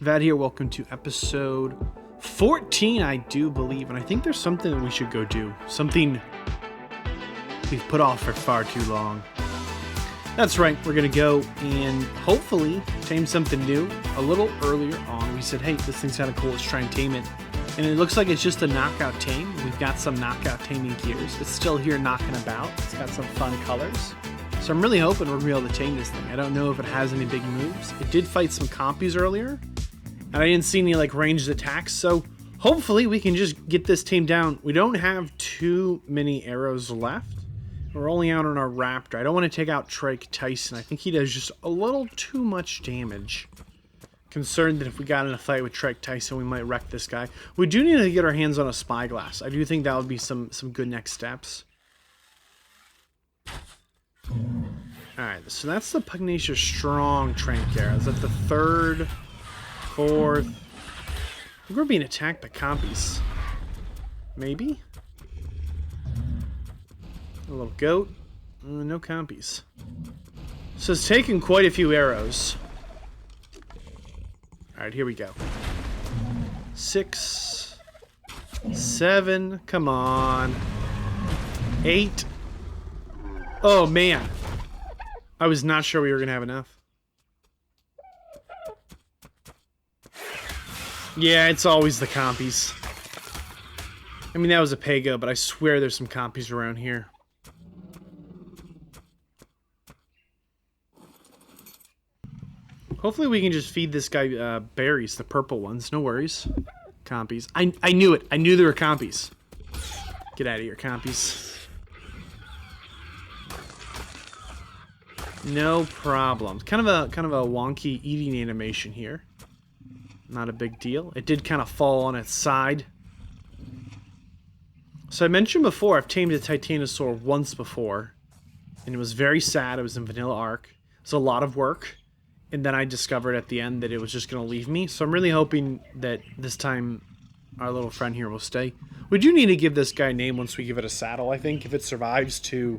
Vadd here, welcome to episode 14, I do believe, and I think there's something that we should go do. Something we've put off for far too long. That's right, we're going to go and hopefully tame something new. A little earlier on, we said, hey, this thing's kind of cool, let's try and tame it. And it looks like it's just a knockout tame. We've got some knockout taming gears. It's still here knocking about. It's got some fun colors. So I'm really hoping we're going to be able to tame this thing. I don't know if it has any big moves. It did fight some compies earlier, and I didn't see any like ranged attacks, so hopefully we can just get this tamed down. We don't have too many arrows left. We're only out on our raptor. I don't want to take out Trike Tyson. I think he does just a little too much damage. Concerned that if we got in a fight with Trike Tyson, we might wreck this guy. We do need to get our hands on a spyglass. I do think that would be some good next steps. Alright, so that's the Pugnacious Strong Trank Arrow. Is that the third, fourth? I think we're being attacked by compies. Maybe? A little goat. No compies. So it's taken quite a few arrows. Alright, here we go. 6, 7, come on. 8. Oh man. I was not sure we were going to have enough. Yeah, it's always the compies. I mean, that was a Pago, but I swear there's some compies around here. Hopefully we can just feed this guy berries, the purple ones. No worries. Compies. I knew it. I knew there were compies. Get out of here, compies. No problem. Kind of a wonky eating animation here. Not a big deal. It did kind of fall on its side. So I mentioned before, I've tamed a Titanosaur once before, and it was very sad. It was in Vanilla Ark. It was a lot of work, and then I discovered at the end that it was just going to leave me. So I'm really hoping that this time our little friend here will stay. We do need to give this guy a name once we give it a saddle, I think. If it survives to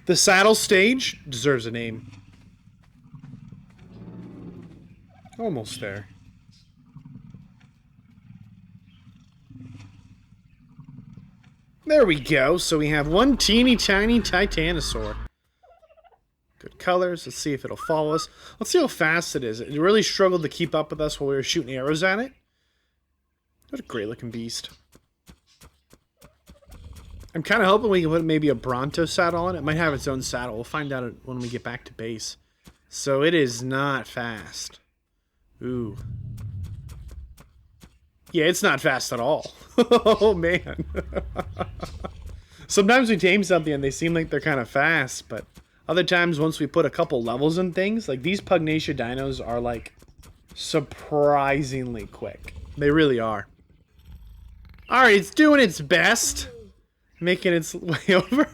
the saddle stage, deserves a name. Almost there. There we go. So we have one teeny tiny Titanosaur. Good colors. Let's see if it'll follow us. Let's see how fast it is. It really struggled to keep up with us while we were shooting arrows at it. What a great looking beast. I'm kind of hoping we can put maybe a Bronto saddle on it. It might have its own saddle. We'll find out when we get back to base. So it is not fast. Ooh. Yeah, it's not fast at all. Oh, man. Sometimes we tame something and they seem like they're kind of fast, but other times once we put a couple levels in things, like these Pugnacia dinos are like surprisingly quick. They really are. Alright, it's doing its best. Making its way over.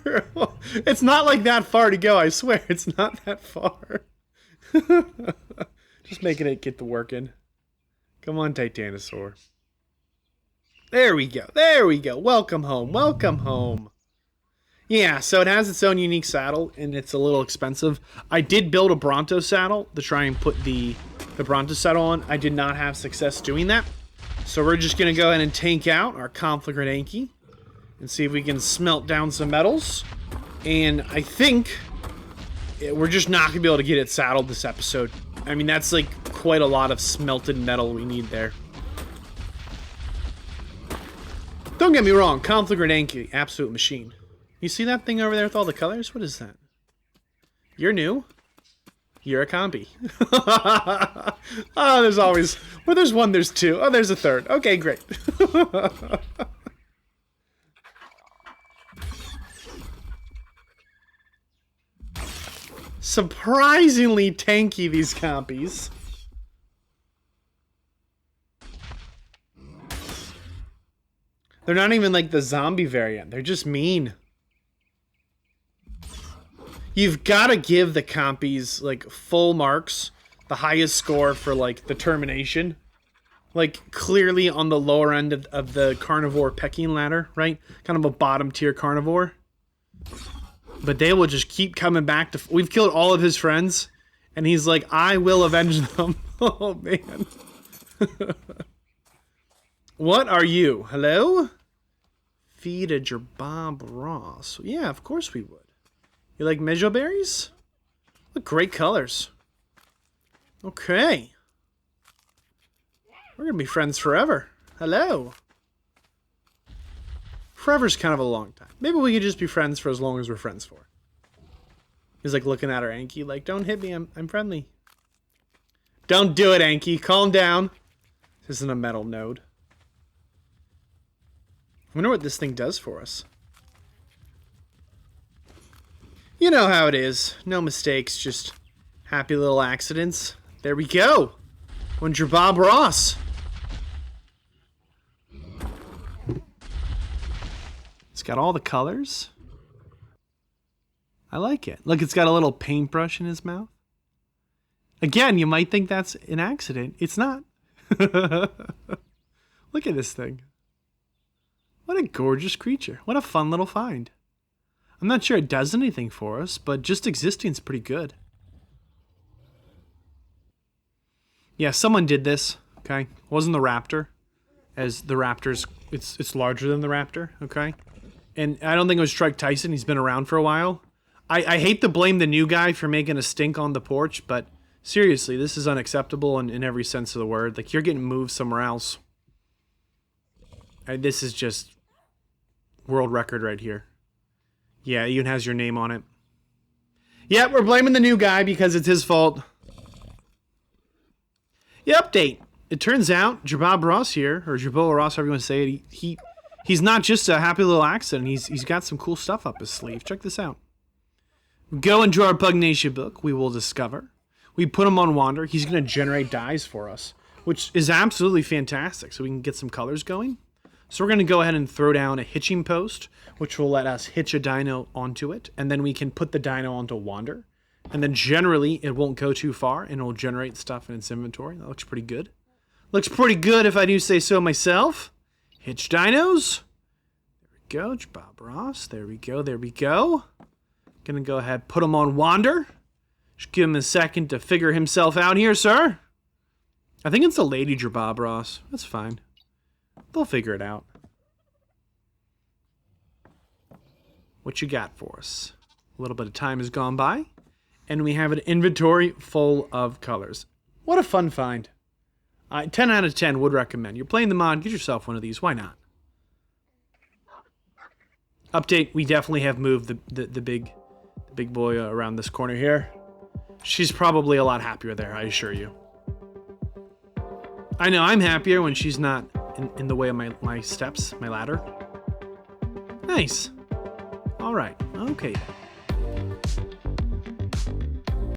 It's not like that far to go, I swear. It's not that far. Just making it get the work in. Come on, Titanosaur. There we go. There we go. Welcome home. Welcome home. Yeah, so it has its own unique saddle, and it's a little expensive. I did build a Bronto saddle to try and put the Bronto saddle on. I did not have success doing that. So we're just going to go ahead and tank out our Conflict Anki and see if we can smelt down some metals. And I think we're just not going to be able to get it saddled this episode. I mean, that's like quite a lot of smelted metal we need there. Don't get me wrong, Conflict Anki, absolute machine. You see that thing over there with all the colors? What is that? You're new. You're a compy. Oh, there's always... Well, there's one, there's two. Oh, there's a third. Okay, great. Surprisingly tanky, these compies. They're not even like the zombie variant. They're just mean. You've got to give the compies like full marks. The highest score for like determination. Like clearly on the lower end of the carnivore pecking ladder, right? Kind of a bottom tier carnivore. But they will just keep coming back to... We've killed all of his friends. And he's like, I will avenge them. Oh, man. What are you? Hello? Feed a Bob Ross. Yeah, of course we would. You like mejoberries? What great colors. Okay. We're gonna be friends forever. Hello. Forever's kind of a long time. Maybe we could just be friends for as long as we're friends for. He's like looking at her, Anki, like, don't hit me, I'm friendly. Don't do it, Anki. Calm down. This isn't a metal node. I wonder what this thing does for us. You know how it is. No mistakes, just happy little accidents. There we go. Wonder Bob Ross. It's got all the colors. I like it. Look, it's got a little paintbrush in his mouth. Again, you might think that's an accident. It's not. Look at this thing. What a gorgeous creature. What a fun little find. I'm not sure it does anything for us, but just existing is pretty good. Yeah, someone did this, okay? It wasn't the raptor, as the raptor's, it's larger than the raptor, okay? And I don't think it was Strike Tyson. He's been around for a while. I hate to blame the new guy for making a stink on the porch, but seriously, this is unacceptable in every sense of the word. Like, you're getting moved somewhere else. This is just world record right here. Yeah, it even has your name on it. Yeah, we're blaming the new guy because it's his fault. Yeah, update. It turns out Bob Ross here, or Jabola Ross, however you want to say it, he's not just a happy little accident. He's got some cool stuff up his sleeve. Check this out. Go into our Pugnacia book. We will discover. We put him on Wander. He's going to generate dyes for us, which is absolutely fantastic. So we can get some colors going. So we're going to go ahead and throw down a hitching post, which will let us hitch a dino onto it. And then we can put the dino onto Wander. And then generally, it won't go too far, and it'll generate stuff in its inventory. That looks pretty good. Looks pretty good if I do say so myself. Hitch dinos. There we go. Bob Ross. There we go. There we go. Gonna go ahead, put him on Wander. Just give him a second to figure himself out here, sir. I think it's a lady Bob Ross. That's fine. They'll figure it out. What you got for us? A little bit of time has gone by, and we have an inventory full of colors. What a fun find. 10 out of 10 would recommend. You're playing the mod, get yourself one of these. Why not? Update, we definitely have moved the big boy around this corner here. She's probably a lot happier there, I assure you. I know I'm happier when she's not in the way of my steps, my ladder. Nice. All right. Okay then.